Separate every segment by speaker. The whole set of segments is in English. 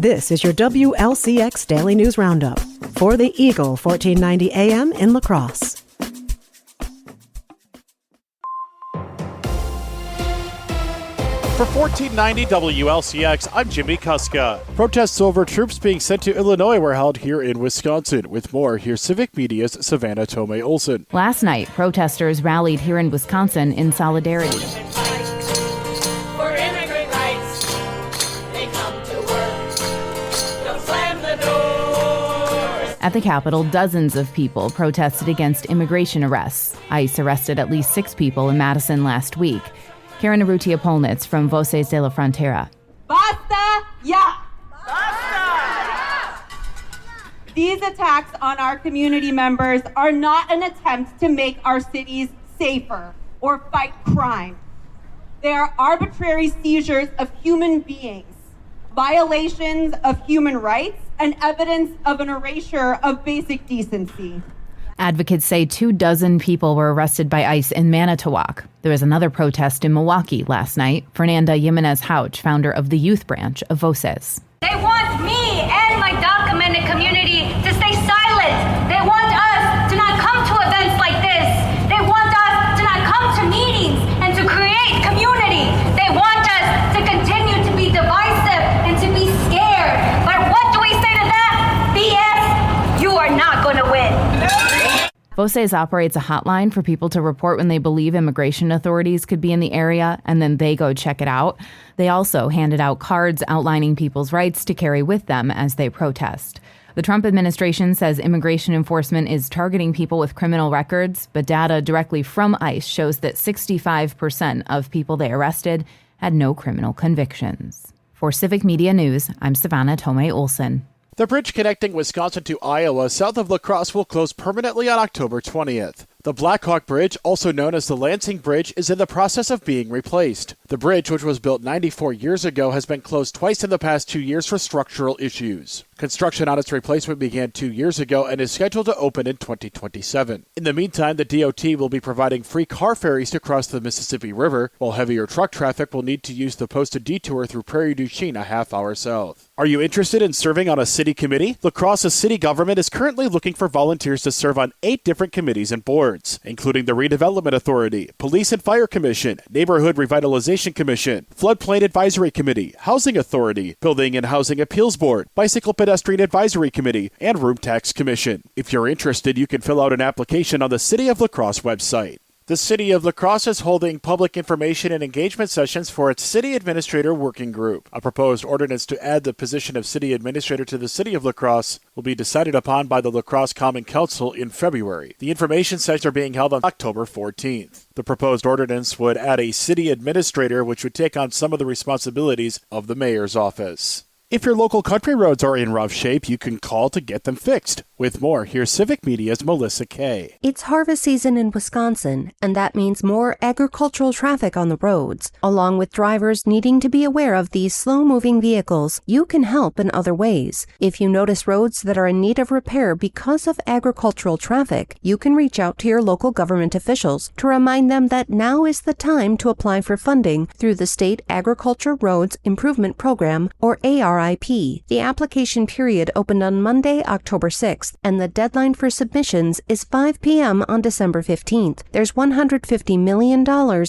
Speaker 1: This is your WLCX Daily News Roundup for the Eagle 1490 AM in La Crosse.
Speaker 2: For 1490 WLCX, I'm Jimmy Kuska. Protests over troops being sent to Illinois were held here in Wisconsin. With more, here's Civic Media's Savannah Tomei-Olson.
Speaker 3: Last night, protesters rallied here in Wisconsin in solidarity.
Speaker 4: For immigrant rights, they come to work. Don't slam the doors.
Speaker 3: At the Capitol, dozens of people protested against immigration arrests. ICE arrested at least 6 people in Madison last week. Karen Urrutia-Polnitz from Voces de la Frontera.
Speaker 5: Basta ya! Basta! These attacks on our community members are not an attempt to make our cities safer or fight crime. They are arbitrary seizures of human beings, violations of human rights, and evidence of an erasure of basic decency.
Speaker 3: Advocates say 24 people were arrested by ICE in Manitowoc. There was another protest in Milwaukee last night. Fernanda Jimenez-Houch, founder of the youth branch of Voces.
Speaker 6: They want me and my documented community to stay silent. They want us to not come to events like this. They want us to not come to meetings and to create community. They want us to continue to be divisive and to be scared. But what do we say to that? BS, you are not going to win.
Speaker 3: Voces operates a hotline for people to report when they believe immigration authorities could be in the area, and then they go check it out. They also handed out cards outlining people's rights to carry with them as they protest. The Trump administration says immigration enforcement is targeting people with criminal records, but data directly from ICE shows that 65% of people they arrested had no criminal convictions. For Civic Media News, I'm Savannah Tomei-Olson.
Speaker 2: The bridge connecting Wisconsin to Iowa south of La Crosse will close permanently on October 20th. The Blackhawk Bridge, also known as the Lansing Bridge, is in the process of being replaced. The bridge, which was built 94 years ago, has been closed twice in the past 2 years for structural issues. Construction on its replacement began 2 years ago and is scheduled to open in 2027. In the meantime, the DOT will be providing free car ferries to cross the Mississippi River, while heavier truck traffic will need to use the posted detour through Prairie du Chien a half hour south. Are you interested in serving on a city committee? La Crosse's city government is currently looking for volunteers to serve on 8 different committees and boards, including the Redevelopment Authority, Police and Fire Commission, Neighborhood Revitalization Commission, Floodplain Advisory Committee, Housing Authority, Building and Housing Appeals Board, Bicycle Pedestrian Advisory Committee, and Room Tax Commission. If you're interested, you can fill out an application on the City of La Crosse website. The City of La Crosse is holding public information and engagement sessions for its City Administrator Working Group. A proposed ordinance to add the position of City Administrator to the City of La Crosse will be decided upon by the La Crosse Common Council in February. The information sessions are being held on October 14th. The proposed ordinance would add a City Administrator, which would take on some of the responsibilities of the Mayor's office. If your local country roads are in rough shape, you can call to get them fixed. With more, here's Civic Media's Melissa Kay.
Speaker 7: It's harvest season in Wisconsin, and that means more agricultural traffic on the roads. Along with drivers needing to be aware of these slow-moving vehicles, you can help in other ways. If you notice roads that are in need of repair because of agricultural traffic, you can reach out to your local government officials to remind them that now is the time to apply for funding through the State Agriculture Roads Improvement Program, or ARIP. The application period opened on Monday, October 6th, and the deadline for submissions is 5 p.m. on December 15th. There's $150 million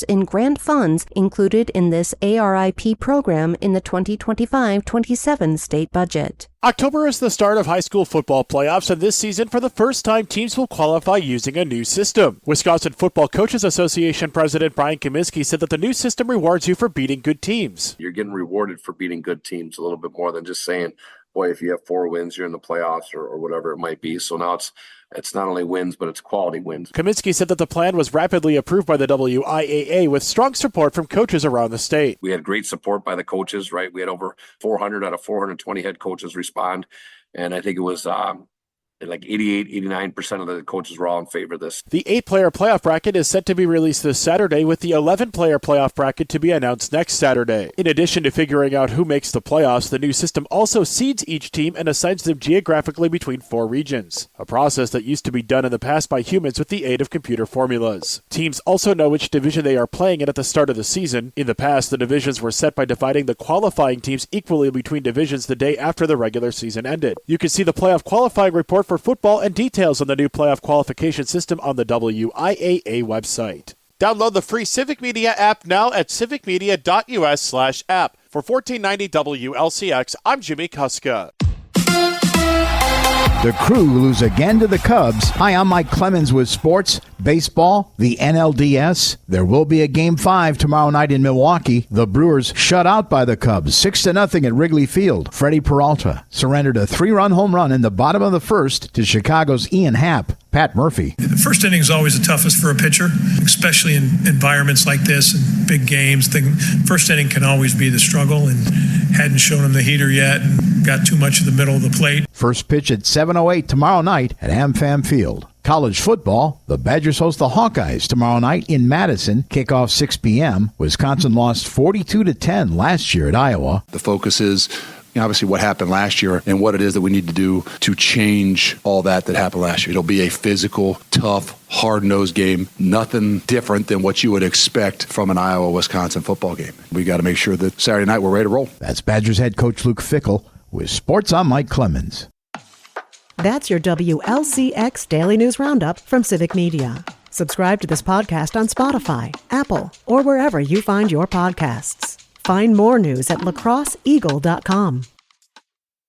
Speaker 7: in grant funds included in this ARIP program in the 2025-27 state budget.
Speaker 2: October is the start of high school football playoffs, and this season, for the first time, teams will qualify using a new system. Wisconsin Football Coaches Association President Brian Kaminsky said that the new system rewards you for beating good teams.
Speaker 8: You're getting rewarded for beating good teams a little bit more than just saying, boy, if you have 4 wins, you're in the playoffs or whatever it might be. So now it's not only wins, but it's quality wins.
Speaker 2: Kaminsky said that the plan was rapidly approved by the WIAA with strong support from coaches around the state.
Speaker 8: We had great support by the coaches, right? We had over 400 out of 420 head coaches respond. And I think it was like 88, 89% of the coaches were all in favor of this.
Speaker 2: The 8-player playoff bracket is set to be released this Saturday, with the 11-player playoff bracket to be announced next Saturday. In addition to figuring out who makes the playoffs, the new system also seeds each team and assigns them geographically between 4 regions, a process that used to be done in the past by humans with the aid of computer formulas. Teams also know which division they are playing in at the start of the season. In the past, the divisions were set by dividing the qualifying teams equally between divisions the day after the regular season ended. You can see the playoff qualifying report for football and details on the new playoff qualification system on the WIAA website. Download the free Civic Media app now at civicmedia.us/app. For $14.90 WLCX, I'm Jimmy Kuska.
Speaker 9: The Crew lose again to the Cubs. Hi, I'm Mike Clemens with sports, baseball, the NLDS. There will be a Game 5 tomorrow night in Milwaukee. The Brewers shut out by the Cubs, 6-0 at Wrigley Field. Freddie Peralta surrendered a 3-run home run in the bottom of the first to Chicago's Ian Happ. Pat Murphy.
Speaker 10: The first inning is always the toughest for a pitcher, especially in environments like this and big games. First inning can always be the struggle, and hadn't shown him the heater yet and got too much of the middle of the plate.
Speaker 9: First pitch at 7:08 tomorrow night at AmFam Field. College football, the Badgers host the Hawkeyes tomorrow night in Madison. Kickoff 6 p.m. Wisconsin lost 42-10 last year at Iowa.
Speaker 11: The focus is obviously what happened last year and what it is that we need to do to change all that happened last year. It'll be a physical, tough, hard-nosed game. Nothing different than what you would expect from an Iowa-Wisconsin football game. We got to make sure that Saturday night we're ready to roll.
Speaker 9: That's Badgers head coach Luke Fickell. With sports, I'm Mike Clemens.
Speaker 1: That's your WLCX Daily News Roundup from Civic Media. Subscribe to this podcast on Spotify, Apple, or wherever you find your podcasts. Find more news at lacrosseeagle.com.